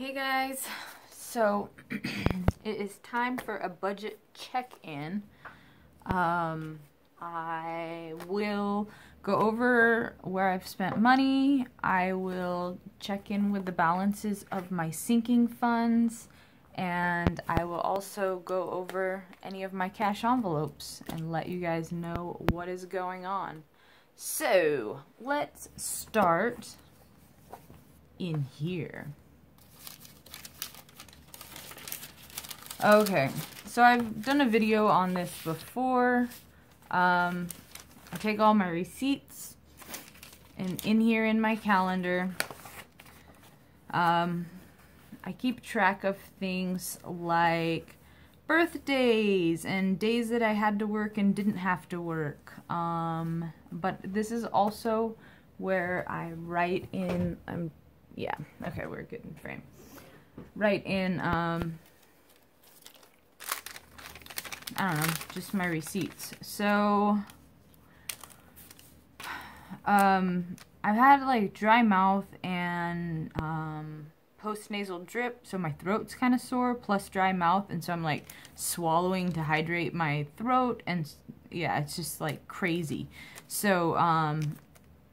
Hey guys, so it is time for a budget check-in. I will go over where I've spent money. I will check in with the balances of my sinking funds, and I will also go over any of my cash envelopes and let you guys know what is going on. So let's start in here. Okay, so I've done a video on this before. I take all my receipts and in here in my calendar. I keep track of things like birthdays and days that I had to work and didn't have to work. But this is also where I write in, yeah, okay, we're good in frame. Write in, I don't know, just my receipts. So, I've had like dry mouth and post-nasal drip, so my throat's kind of sore, plus dry mouth, and so I'm like swallowing to hydrate my throat, and yeah, it's just like crazy. So,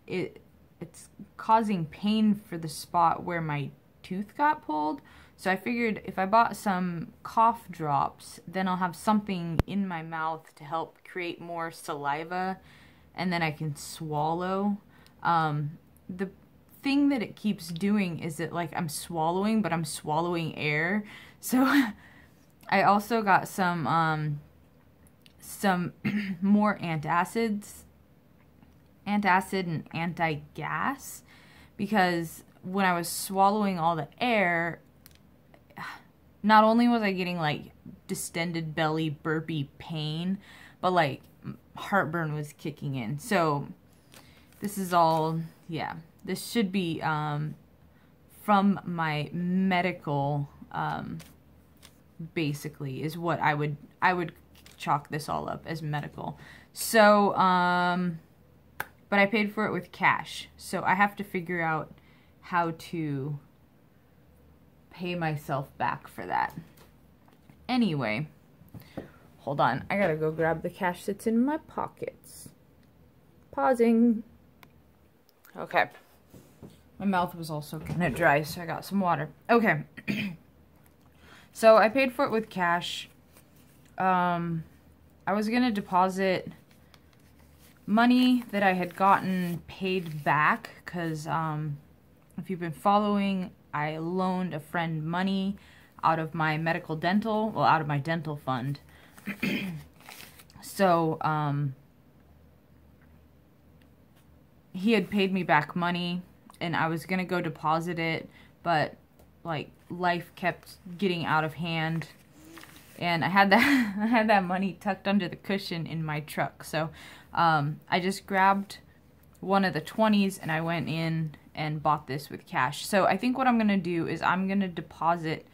it's causing pain for the spot where my tooth got pulled. So I figured if I bought some cough drops, then I'll have something in my mouth to help create more saliva, and then I can swallow. The thing that it keeps doing is that like I'm swallowing, but I'm swallowing air. So I also got some more antacid and anti-gas, because when I was swallowing all the air, not only was I getting like distended belly burpy pain, but like heartburn was kicking in. So this is all, yeah, this should be from my medical, basically is what I would chalk this all up as medical. So but I paid for it with cash, so I have to figure out how to pay myself back for that. Anyway, hold on, I gotta go grab the cash that's in my pockets. Pausing. Okay. My mouth was also kind of dry, so I got some water. Okay. So I paid for it with cash. I was gonna deposit money that I had gotten paid back, because if you've been following, I loaned a friend money out of my medical dental, well, out of my dental fund. So he had paid me back money, and I was gonna go deposit it, but like life kept getting out of hand, and I had that money tucked under the cushion in my truck. So I just grabbed one of the 20s and I went in and bought this with cash. So I think what I'm gonna do is I'm gonna deposit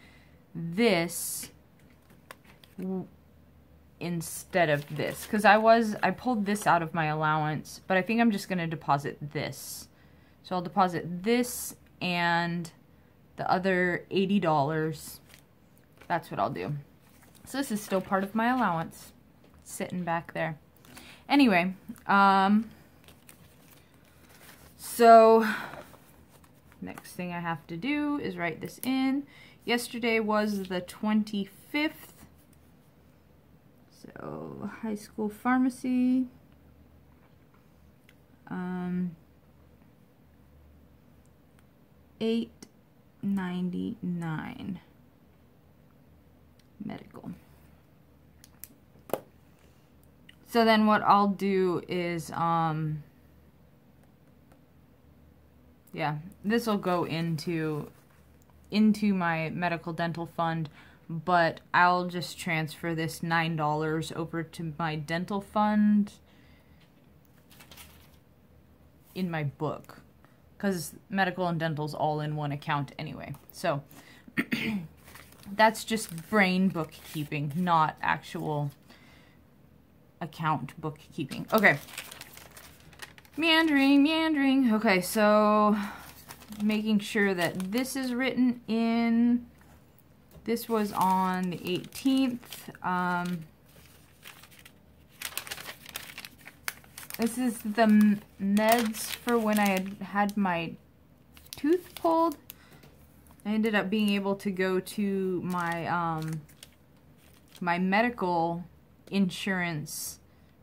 this instead of this, because I pulled this out of my allowance, but I think I'm just gonna deposit this. So I'll deposit this and the other $80. That's what I'll do. So this is still part of my allowance, sitting back there. Anyway, so next thing I have to do is write this in. Yesterday was the 25th. So high school pharmacy. $8.99 medical. So then what I'll do is, yeah, this will go into my medical dental fund, but I'll just transfer this $9 over to my dental fund in my book, because medical and dental's all in one account anyway. So that's just brain bookkeeping, not actual account bookkeeping. Okay. Meandering. Okay, so making sure that this is written in. This was on the 18th. This is the meds for when I had my tooth pulled. I ended up being able to go to my my medical insurance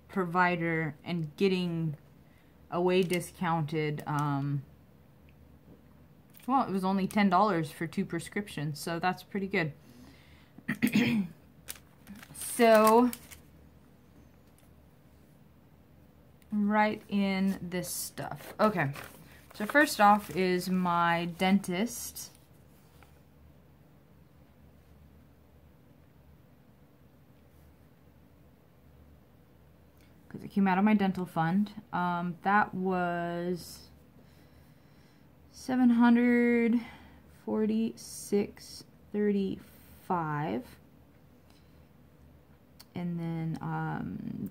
provider and getting a way discounted. Well, it was only $10 for 2 prescriptions, so that's pretty good. So, write in this stuff. Okay, so first off is my dentist. Because it came out of my dental fund. That was $746.35, and then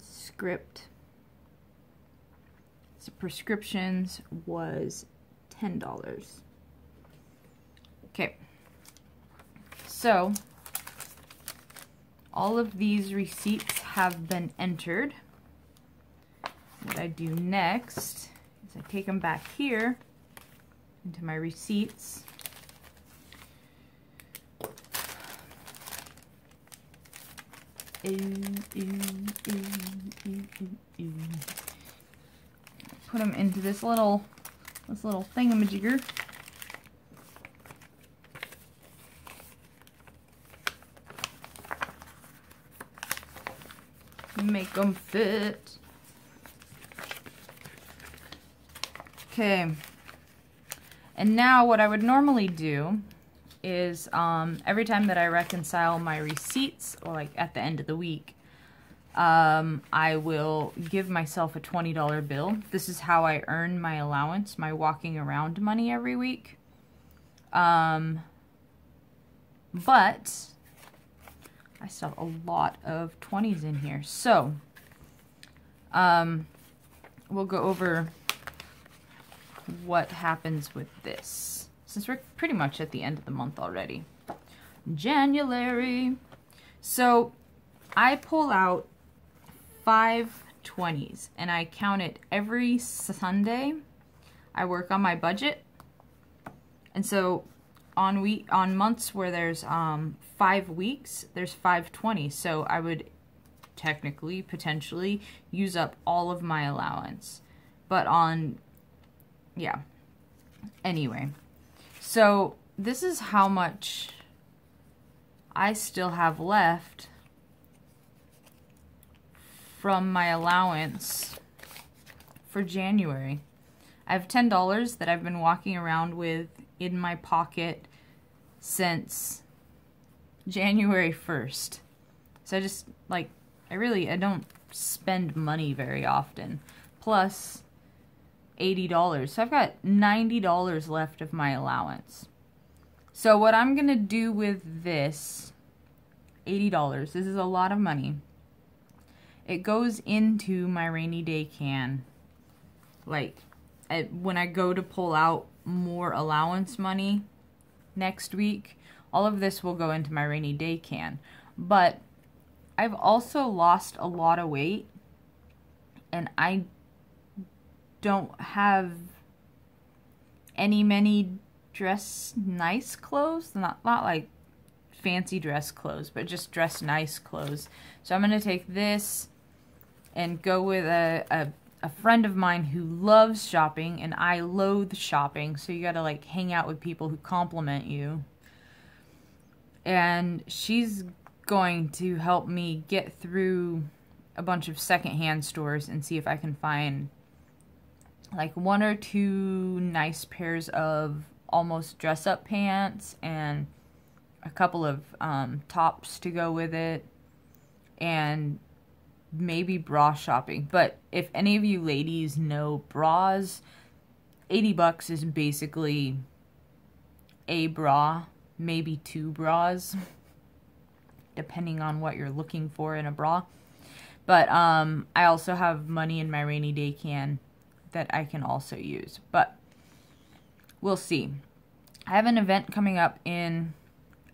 script. So prescriptions was $10. Okay, so all of these receipts have been entered. What I do next is I take them back here into my receipts. Put them into this little thingamajigger. Make them fit. Okay. And now what I would normally do is every time that I reconcile my receipts, or like at the end of the week, I will give myself a $20 bill. This is how I earn my allowance, my walking around money every week. But I still have a lot of 20s in here. So we'll go over what happens with this, since we're pretty much at the end of the month already. January. So I pull out 5 20s and I count it every Sunday. I work on my budget, and so on months where there's 5 weeks, there's 5 20s. So I would technically, potentially use up all of my allowance. But yeah. Anyway, so this is how much I still have left from my allowance for January. I have $10 that I've been walking around with in my pocket since January 1st. So I just, like, I don't spend money very often. Plus $80. So I've got $90 left of my allowance. So what I'm going to do with this $80, this is a lot of money. It goes into my rainy day can. Like, when I go to pull out more allowance money next week, all of this will go into my rainy day can. But I've also lost a lot of weight, and I don't have many dress nice clothes. Not like fancy dress clothes, but just dress nice clothes. So I'm going to take this and go with a friend of mine who loves shopping, and I loathe shopping, so you gotta like hang out with people who compliment you. And she's going to help me get through a bunch of secondhand stores and see if I can find like 1 or 2 nice pairs of almost dress-up pants and a couple of tops to go with it, and maybe bra shopping. But if any of you ladies know bras, $80 is basically a bra, maybe 2 bras, depending on what you're looking for in a bra. But I also have money in my rainy day can that I can also use. But we'll see. I have an event coming up in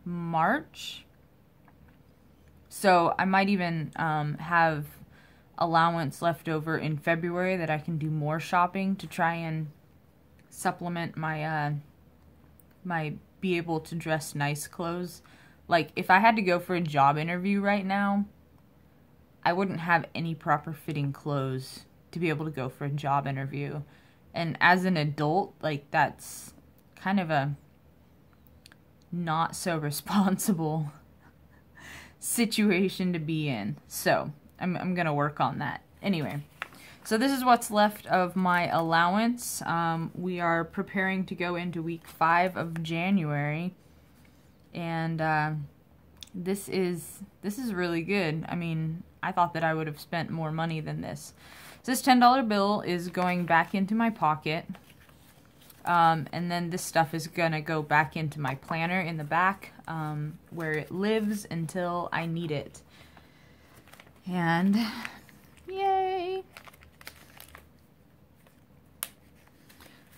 March, so I might even have allowance left over in February that I can do more shopping to try and supplement my my be able to dress nice clothes. Like, if I had to go for a job interview right now, I wouldn't have any proper fitting clothes to be able to go for a job interview. And as an adult, like, that's kind of a not so responsible situation to be in. So I'm gonna work on that. Anyway, so this is what's left of my allowance. We are preparing to go into week 5 of January, and this is really good. I mean, I thought that I would have spent more money than this. So this $10 bill is going back into my pocket. And then this stuff is gonna go back into my planner in the back, where it lives until I need it. And yay!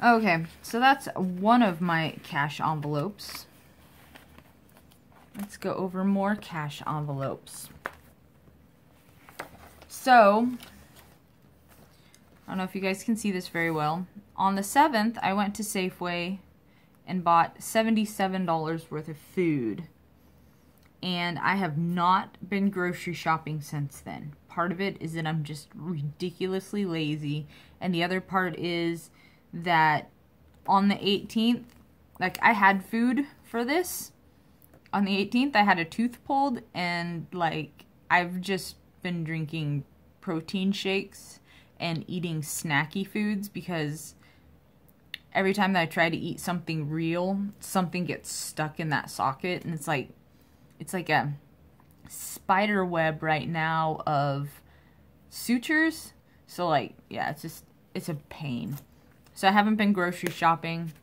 Okay, so that's one of my cash envelopes. Let's go over more cash envelopes. So, I don't know if you guys can see this very well. On the 7th, I went to Safeway and bought $77 worth of food. And I have not been grocery shopping since then. Part of it is that I'm just ridiculously lazy. And the other part is that on the 18th, like, I had food for this. On the 18th, I had a tooth pulled, and, like, I've just been drinking protein shakes and eating snacky foods because every time that I try to eat something real, something gets stuck in that socket, and it's like a spider web right now of sutures. So, like, yeah, it's a pain. So I haven't been grocery shopping,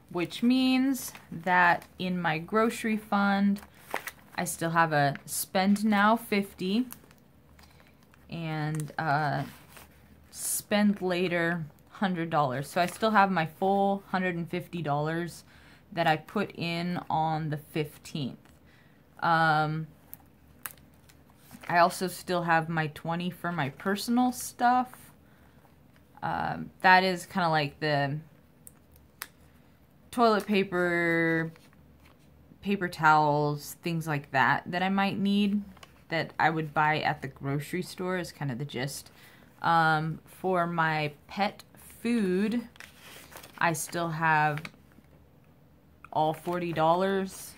which means that in my grocery fund, I still have a spend now 50 and spend later $100. So I still have my full $150 that I put in on the 15th. I also still have my 20 for my personal stuff. That is kind of like the toilet paper, paper towels, things like that I might need that I would buy at the grocery store is kind of the gist. For my pet food, I still have all $40.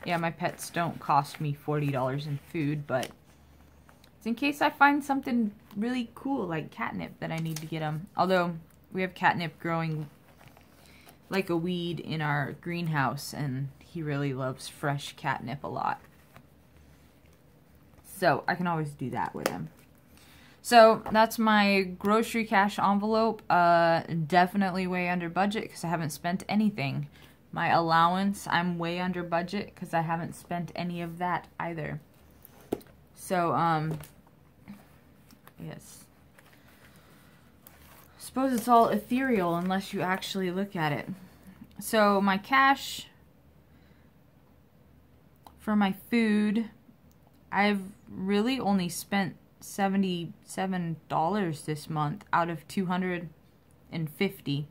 Yeah, my pets don't cost me $40 in food, but it's in case I find something really cool like catnip that I need to get them. Although we have catnip growing like a weed in our greenhouse, and he really loves fresh catnip a lot. So I can always do that with him. So that's my grocery cash envelope. Definitely way under budget because I haven't spent anything. My allowance, I'm way under budget because I haven't spent any of that either. So, yes. I suppose it's all ethereal unless you actually look at it. So my cash for my food, I've really only spent $77 this month out of $250.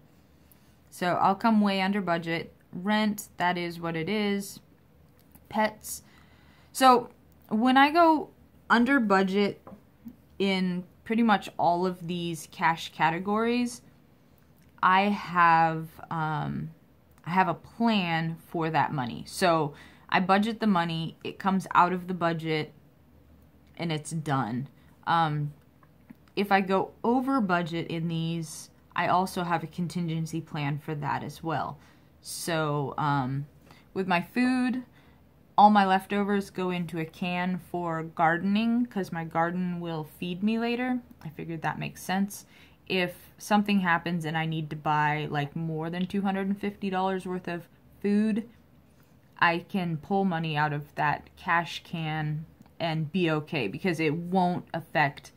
So I'll come way under budget. Rent, that is what it is. Pets. So when I go under budget in pretty much all of these cash categories, I have a plan for that money. So I budget the money, it comes out of the budget, and it's done. If I go over budget in these, I also have a contingency plan for that as well. So with my food, all my leftovers go into a can for gardening because my garden will feed me later. I figured that makes sense. If something happens and I need to buy like more than $250 worth of food, I can pull money out of that cash can and be okay because it won't affect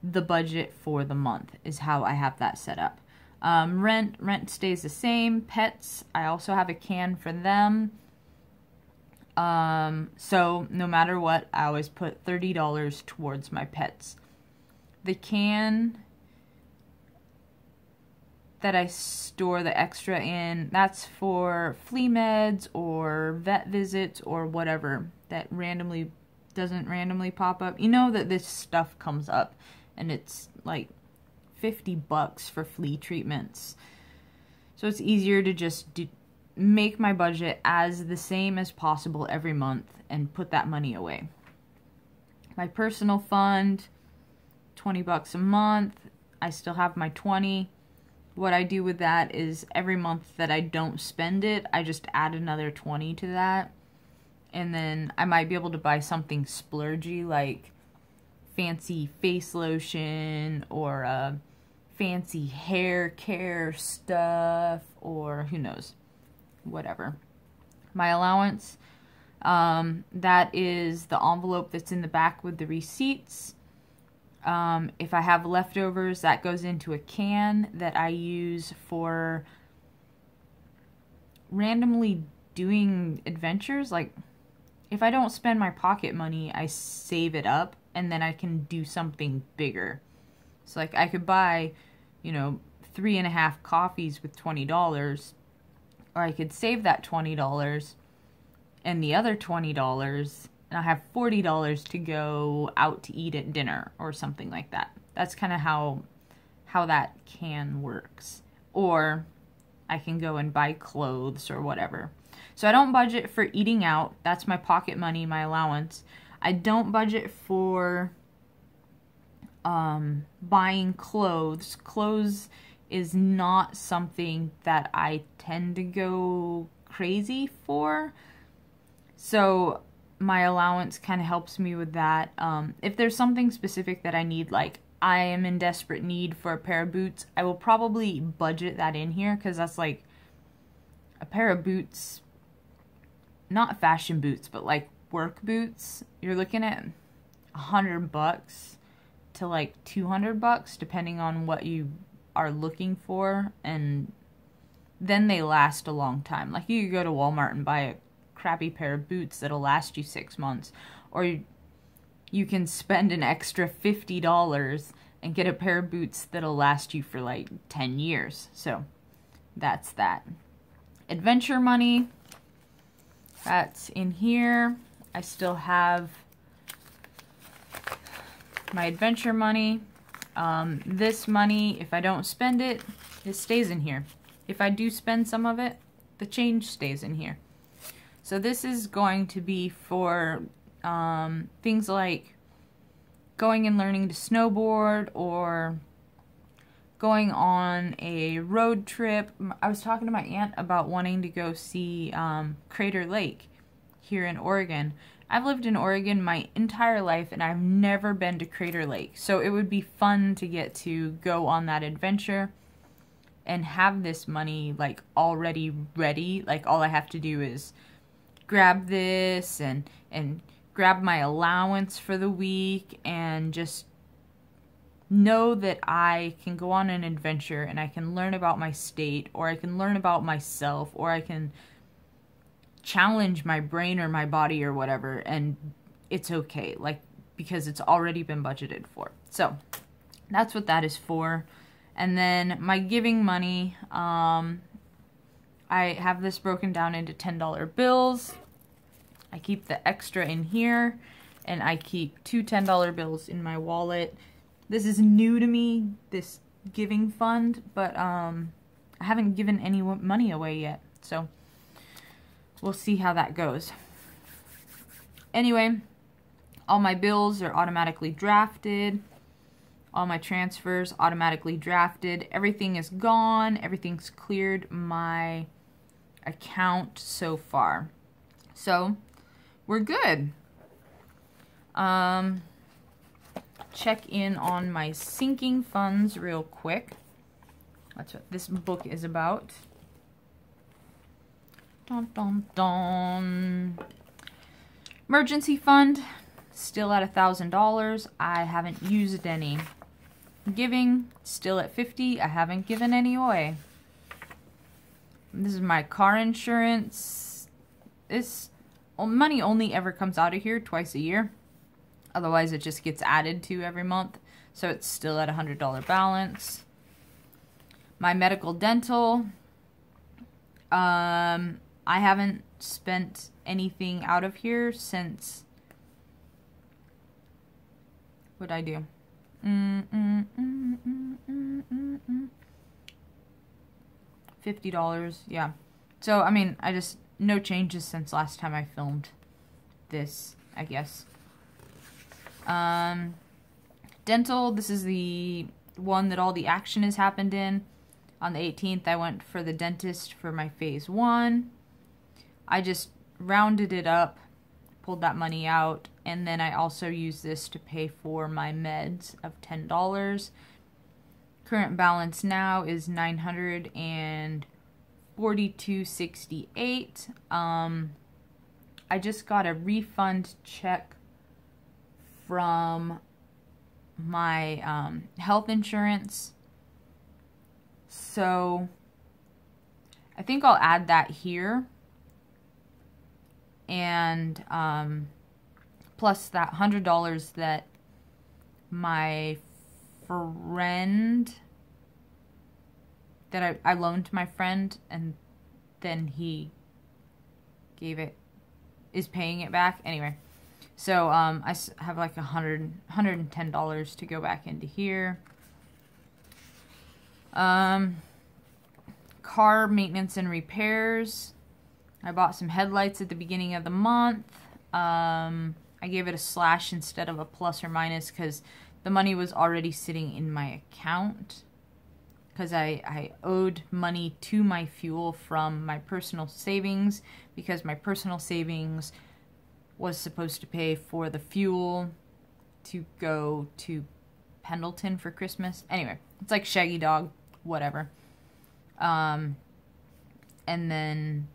the budget for the month is how I have that set up. Rent stays the same. Pets, I also have a can for them. So no matter what, I always put $30 towards my pets. The can that I store the extra in, that's for flea meds or vet visits or whatever that doesn't randomly pop up. You know that this stuff comes up and it's like $50 for flea treatments. So it's easier to just make my budget as the same as possible every month and put that money away. My personal fund, $20 a month. I still have my 20. What I do with that is every month that I don't spend it, I just add another 20 to that. And then I might be able to buy something splurgy like fancy face lotion or fancy hair care stuff or who knows, whatever. My allowance, that is the envelope that's in the back with the receipts. If I have leftovers, that goes into a can that I use for randomly doing adventures. Like, if I don't spend my pocket money, I save it up, and then I can do something bigger. So, like, I could buy, 3.5 coffees with $20, or I could save that $20, and the other $20... and I have $40 to go out to eat at dinner or something like that. That's kind of how that can works. Or I can go and buy clothes or whatever. So I don't budget for eating out. That's my pocket money, my allowance. I don't budget for buying clothes. Clothes is not something that I tend to go crazy for. So my allowance kind of helps me with that. If there's something specific that I need, like I am in desperate need for a pair of boots, I will probably budget that in here because that's like a pair of boots, not fashion boots, but like work boots. You're looking at $100 to like $200 depending on what you are looking for, and then they last a long time. Like you could go to Walmart and buy a crappy pair of boots that'll last you 6 months, or you can spend an extra $50 and get a pair of boots that'll last you for like 10 years. So that's that. Adventure money, that's in here. I still have my adventure money. This money, if I don't spend it, it stays in here. If I do spend some of it, the change stays in here. So this is going to be for things like going and learning to snowboard or going on a road trip. I was talking to my aunt about wanting to go see Crater Lake here in Oregon. I've lived in Oregon my entire life and I've never been to Crater Lake. So it would be fun to get to go on that adventure and have this money like already ready. Like all I have to do is grab this and grab my allowance for the week and just know that I can go on an adventure and I can learn about my state, or I can learn about myself, or I can challenge my brain or my body or whatever, and it's okay, like, because it's already been budgeted for. So that's what that is for. And then my giving money, I have this broken down into $10 bills. I keep the extra in here, and I keep 2 $10 bills in my wallet. This is new to me, this giving fund, but I haven't given any money away yet, so we'll see how that goes. Anyway, all my bills are automatically drafted. All my transfers automatically drafted. Everything is gone. Everything's cleared my account so far. So we're good. Check in on my sinking funds real quick. That's what this book is about. Dun, dun, dun. Emergency fund, still at $1,000. I haven't used any. Giving, still at 50. I haven't given any away. This is my car insurance. This money only ever comes out of here twice a year. Otherwise, it just gets added to every month. So it's still at $100 balance. My medical dental. I haven't spent anything out of here since... What'd I do? $50, yeah. So, I mean, no changes since last time I filmed this, I guess. Dental, this is the one that all the action has happened in. On the 18th, I went for the dentist for my phase 1. I just rounded it up, pulled that money out, and then I also used this to pay for my meds of $10. Current balance now is $942.68. I just got a refund check from my health insurance, so I think I'll add that here, and plus that $100 that my friend, that I loaned to my friend, and then he is paying it back. Anyway, so I have like $110 to go back into here. Car maintenance and repairs. I bought some headlights at the beginning of the month. I gave it a slash instead of a plus or minus because the money was already sitting in my account, because I owed money to my fuel from my personal savings, because my personal savings was supposed to pay for the fuel to go to Pendleton for Christmas. Anyway, it's like Shaggy Dog, whatever. And then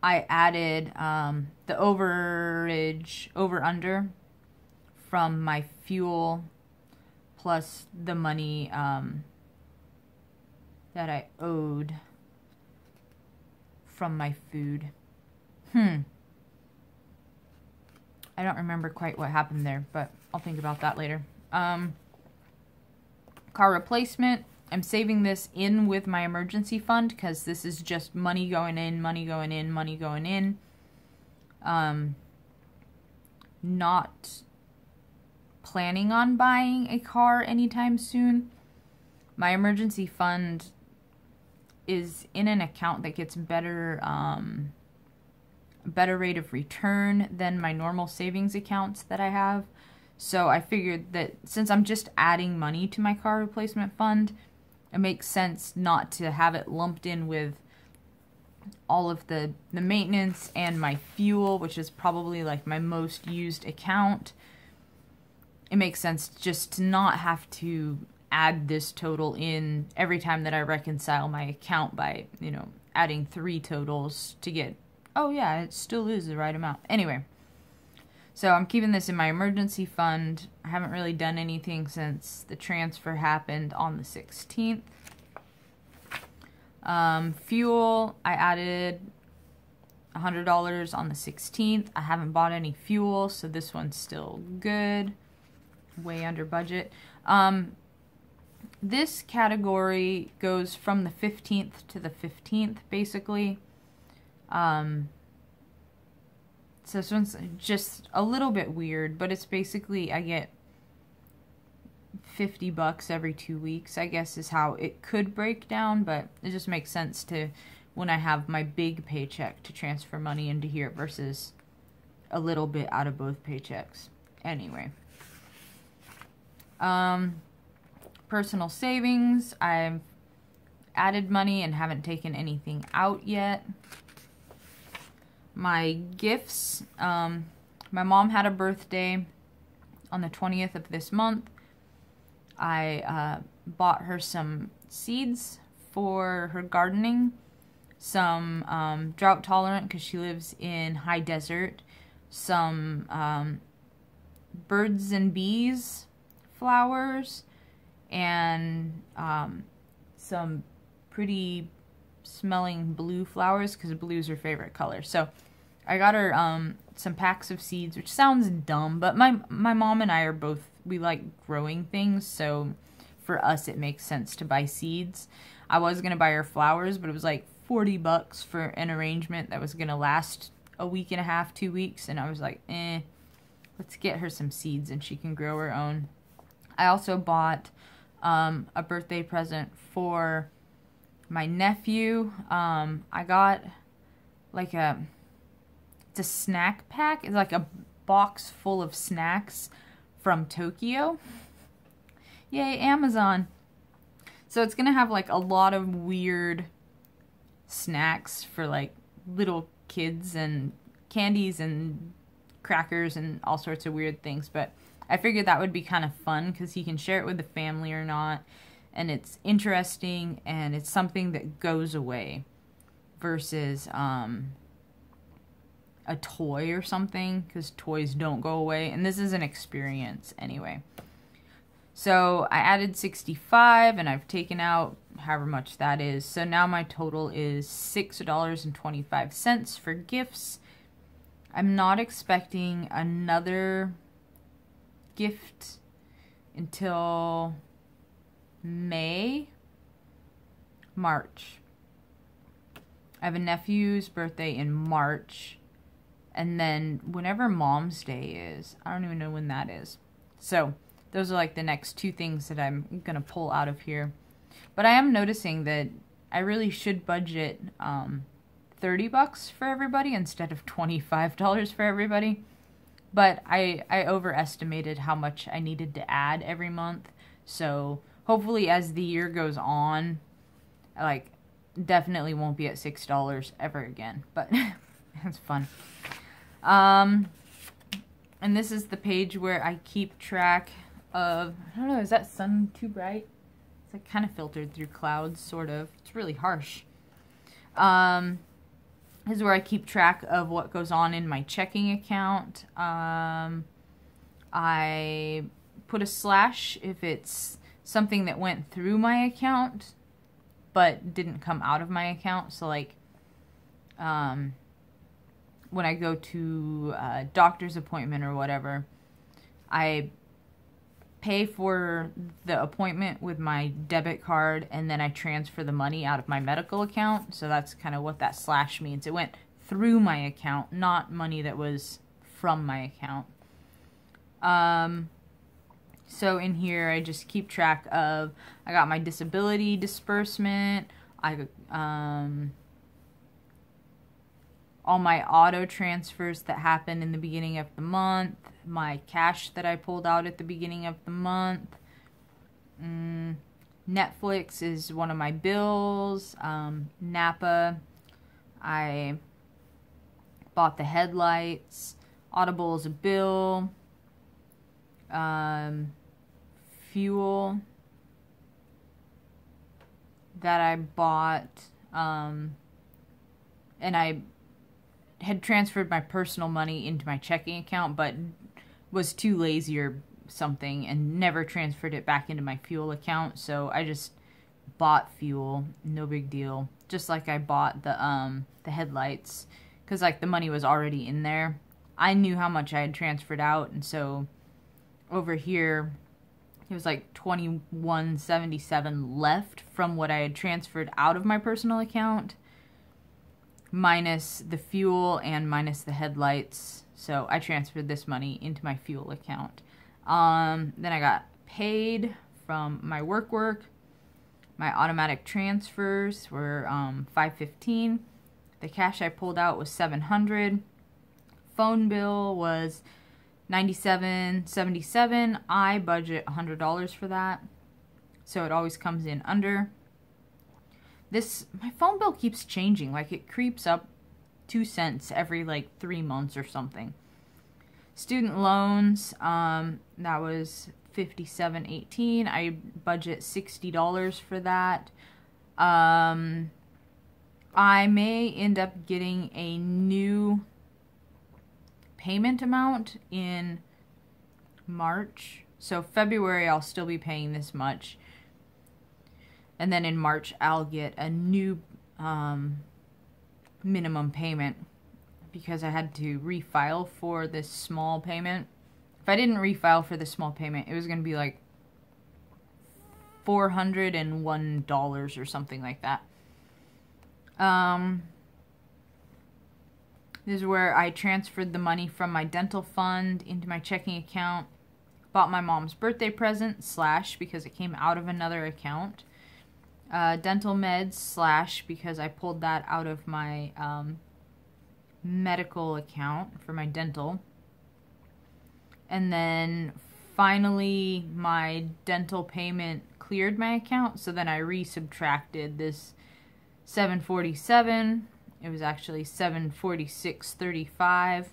I added the over-under from my fuel plus the money that I owed from my food. I don't remember quite what happened there, but I'll think about that later. Car replacement. I'm saving this in with my emergency fund because this is just money going in, money going in, money going in. Not planning on buying a car anytime soon. My emergency fund is in an account that gets better rate of return than my normal savings accounts that I have. So I figured that since I'm just adding money to my car replacement fund, it makes sense not to have it lumped in with all of the maintenance and my fuel, which is probably like my most used account. It makes sense just to not have to add this total in every time that I reconcile my account by, adding 3 totals to get, oh yeah, it still is the right amount. Anyway, so I'm keeping this in my emergency fund. I haven't really done anything since the transfer happened on the 16th. Fuel, I added $100 on the 16th. I haven't bought any fuel, so this one's still good. Way under budget. This category goes from the 15th to the 15th, basically. So this one's just a little bit weird, but it's basically, I get $50 every 2 weeks, I guess is how it could break down, but it just makes sense to, when I have my big paycheck, to transfer money into here versus a little bit out of both paychecks. Anyway. Personal savings, I've added money and haven't taken anything out yet. My gifts, my mom had a birthday on the 20th of this month. I bought her some seeds for her gardening, some drought tolerant because she lives in high desert, some birds and bees flowers and some pretty smelling blue flowers, because blue is her favorite color. So I got her some packs of seeds, which sounds dumb, but my mom and I are both, we like growing things, so for us it makes sense to buy seeds. I was going to buy her flowers, but it was like $40 for an arrangement that was going to last a week and a half, 2 weeks, and I was like, let's get her some seeds and she can grow her own. I also bought a birthday present for my nephew. I got like it's a snack pack. It's like a box full of snacks from Tokyo. Yay, Amazon. So it's gonna have like a lot of weird snacks for like little kids and candies and crackers and all sorts of weird things. But I figured that would be kind of fun because he can share it with the family or not. And it's interesting and it's something that goes away versus a toy or something, because toys don't go away, and this is an experience anyway. So I added 65 and I've taken out however much that is. So now my total is $6.25 for gifts. I'm not expecting another gift until March. I have a nephew's birthday in March, and then whenever Mom's Day is, I don't even know when that is. So those are like the next two things that I'm gonna pull out of here. But I am noticing that I really should budget $30 for everybody instead of $25 for everybody. But I overestimated how much I needed to add every month. So hopefully as the year goes on, like, definitely won't be at $6 ever again. But it's fun. And this is the page where I keep track of, I don't know, is that sun too bright? It's like kind of filtered through clouds, sort of. It's really harsh. This is where I keep track of what goes on in my checking account. I put a slash if it's something that went through my account but didn't come out of my account. So like when I go to a doctor's appointment or whatever, I pay for the appointment with my debit card and then I transfer the money out of my medical account. So that's kind of what that slash means. It went through my account, not money that was from my account. So in here I just keep track of, I got my disability disbursement, all my auto transfers that happened in the beginning of the month, my cash that I pulled out at the beginning of the month. Netflix is one of my bills. Napa, I bought the headlights. Audible is a bill. Fuel that I bought, and I had transferred my personal money into my checking account, but was too lazy or something and never transferred it back into my fuel account. So I just bought fuel, no big deal. Just like I bought the headlights, because like the money was already in there. I knew how much I had transferred out, and so over here it was like $21.77 left from what I had transferred out of my personal account, minus the fuel and minus the headlights. So I transferred this money into my fuel account. Then I got paid from my work. My automatic transfers were $515. The cash I pulled out was $700. Phone bill was $97.77. I budget $100 for that, so it always comes in under. My phone bill keeps changing, like it creeps up 2 cents every like 3 months or something. Student loans, that was $57.18. I budget $60 for that. I may end up getting a new payment amount in March. So February I'll still be paying this much. And then in March I'll get a new minimum payment because I had to refile for this small payment. If I didn't refile for this small payment, it was going to be like $401 or something like that. This is where I transferred the money from my dental fund into my checking account. Bought my mom's birthday present, / because it came out of another account. Dental meds, / because I pulled that out of my medical account for my dental. And then finally my dental payment cleared my account, so then I resubtracted this $747. It was actually $746.35,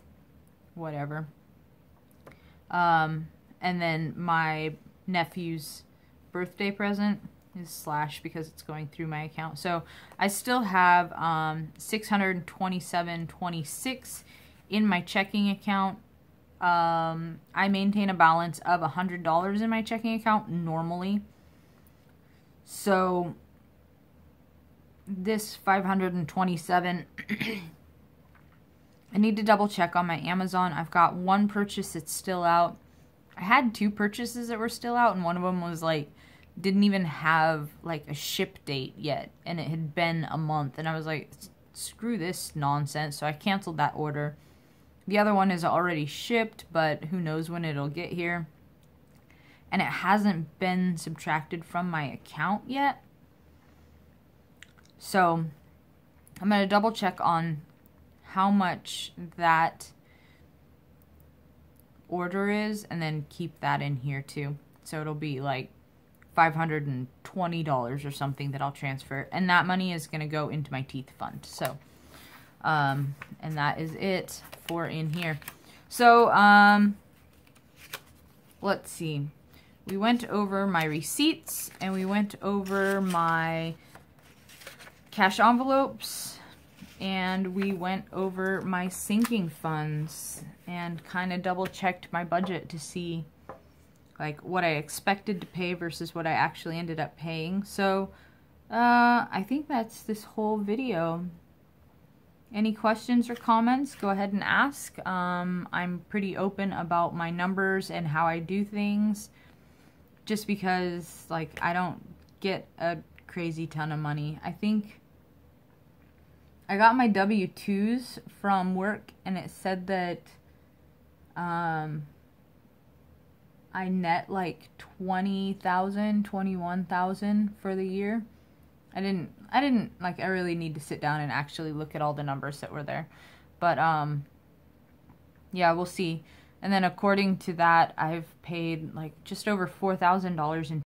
whatever. And then my nephew's birthday present is / because it's going through my account. So I still have $627.26 in my checking account. I maintain a balance of $100 in my checking account normally. So this $527, I need to double check on my Amazon. I've got one purchase that's still out. I had 2 purchases that were still out, and one of them was like, didn't even have like a ship date yet, and it had been a month, and I was like, screw this nonsense, so I canceled that order. The other one is already shipped, but who knows when it'll get here. And it hasn't been subtracted from my account yet. So I'm going to double check on how much that order is and then keep that in here too. So it'll be like $520 or something that I'll transfer. And that money is going to go into my teeth fund. So, and that is it for in here. So, let's see. We went over my receipts and we went over my cash envelopes and we went over my sinking funds and kind of double checked my budget to see like what I expected to pay versus what I actually ended up paying. So I think that's this whole video. Any questions or comments, go ahead and ask. I'm pretty open about my numbers and how I do things, just because like I don't get a crazy ton of money. I think I got my W-2s from work and it said that I net like 20,000, 21,000 for the year. I didn't like, I really need to sit down and actually look at all the numbers that were there. But yeah, we'll see. And then according to that, I've paid like just over $4,000 in